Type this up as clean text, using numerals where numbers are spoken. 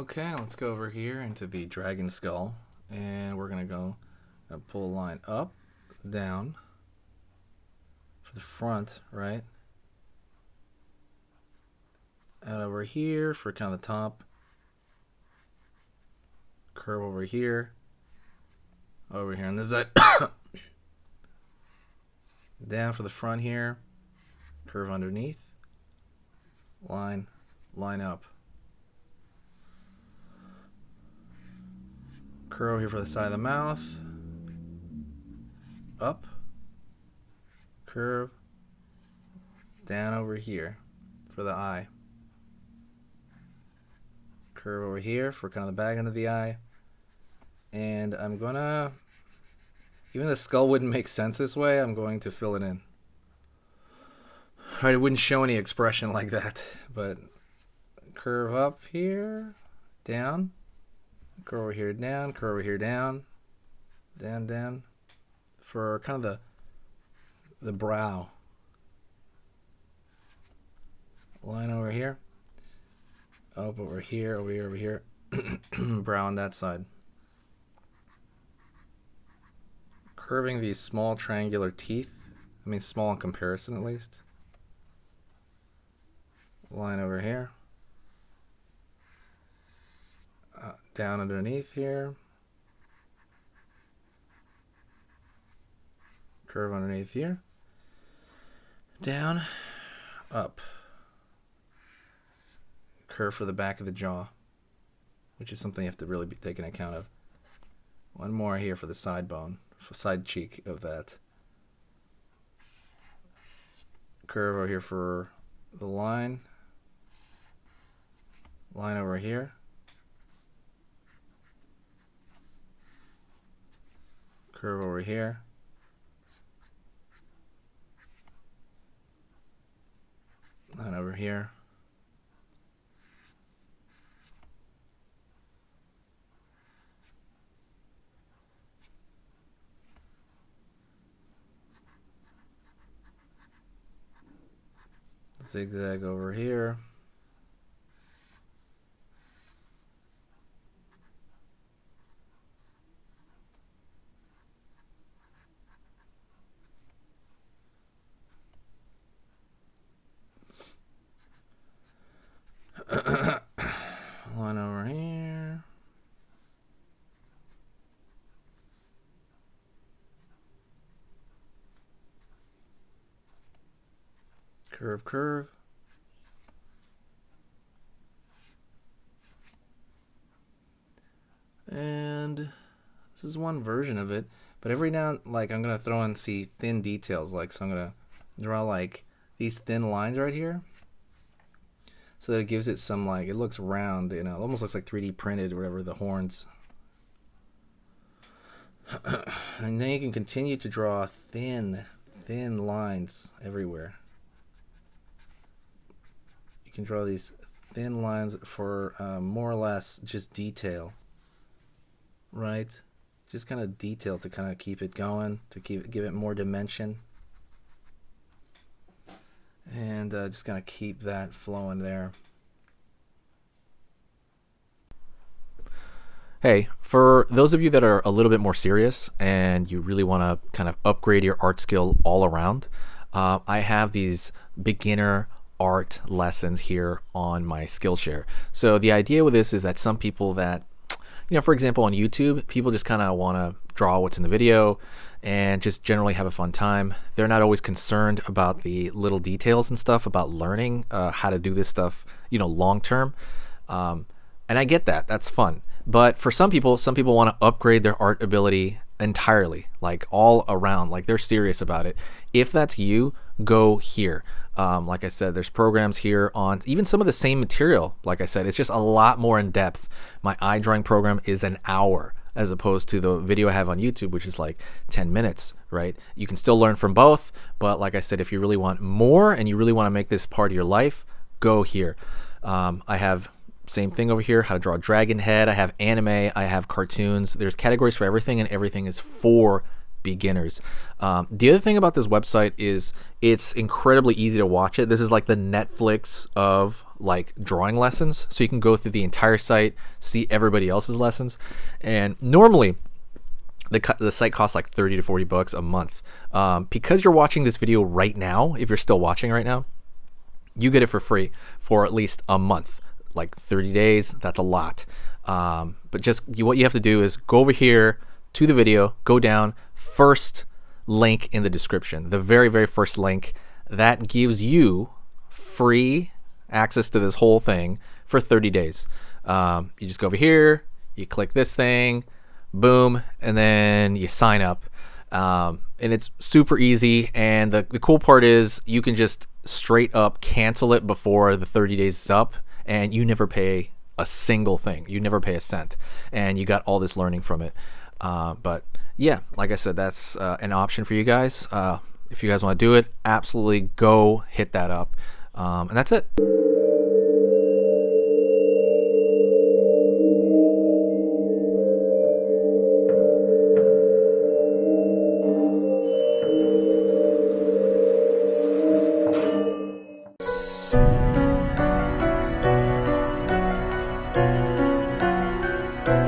Okay, let's go over here into the dragon skull, and we're gonna pull a line up, down for the front, right? Out over here for kind of the top, curve over here on this side, down for the front here, curve underneath, line up. Curl here for the side of the mouth, up, curve, down over here for the eye, curve over here for kind of the back end of the eye, and I'm gonna, even the skull wouldn't make sense this way, I'm going to fill it in. Alright, it wouldn't show any expression like that, but curve up here, down, curve over here, down, curve over here, down, down, for kind of the brow. Line over here, up over here, over here, brow on that side. Curving these small triangular teeth, I mean small in comparison at least. Line over here. Down underneath here. Curve underneath here. Down, up. Curve for the back of the jaw, which is something you have to really be taken account of. One more here for the side bone, for side cheek of that. Curve over here for the line. Line over here. Curve over here. Line over here. Zigzag over here. Line over here. Curve. And this is one version of it, but every now, like, I'm gonna throw in thin details, like, so I'm gonna draw like these thin lines right here, so that it gives it some, like, it looks round, you know, it almost looks like 3D printed or whatever, the horns. And then you can continue to draw thin lines everywhere. You can draw these thin lines for more or less just detail, right? Just kind of detail to kind of keep it going, to give it more dimension. And just gonna keep that flowing there. Hey, for those of you that are a little bit more serious and you really want to kind of upgrade your art skill all around, I have these beginner art lessons here on my Skillshare. So the idea with this is that some people that, you know, for example, on YouTube, people just kind of want to draw what's in the video and just generally have a fun time. They're not always concerned about the little details and stuff about learning how to do this stuff, you know, long term. And I get that. That's fun. But for some people want to upgrade their art ability entirely, like all around, like they're serious about it. If that's you, go here. Like I said, there's programs here on even some of the same material. Like I said, it's just a lot more in depth. My eye drawing program is an hour as opposed to the video I have on YouTube, which is like 10 minutes, right? You can still learn from both, but like I said, if you really want more and you really want to make this part of your life, go here. I have same thing over here, how to draw a dragon head. I have anime, I have cartoons. There's categories for everything, and everything is for beginners. The other thing about this website is it's incredibly easy to watch it. This is like the Netflix of like drawing lessons. So you can go through the entire site, see everybody else's lessons. And normally the site costs like 30 to 40 bucks a month. Because you're watching this video right now, if you're still watching right now, you get it for free for at least a month. Like 30 days, that's a lot. But just what you have to do is go over here to the video, go down, first link in the description, the very, very first link. That gives you free access to this whole thing for 30 days. You just go over here, you click this thing, boom, and then you sign up. And it's super easy. And the cool part is you can just straight up cancel it before the 30 days is up, and you never pay a single thing. You never pay a cent, and you got all this learning from it. But yeah, like I said, that's an option for you guys. If you guys want to do it, absolutely go hit that up. And that's it.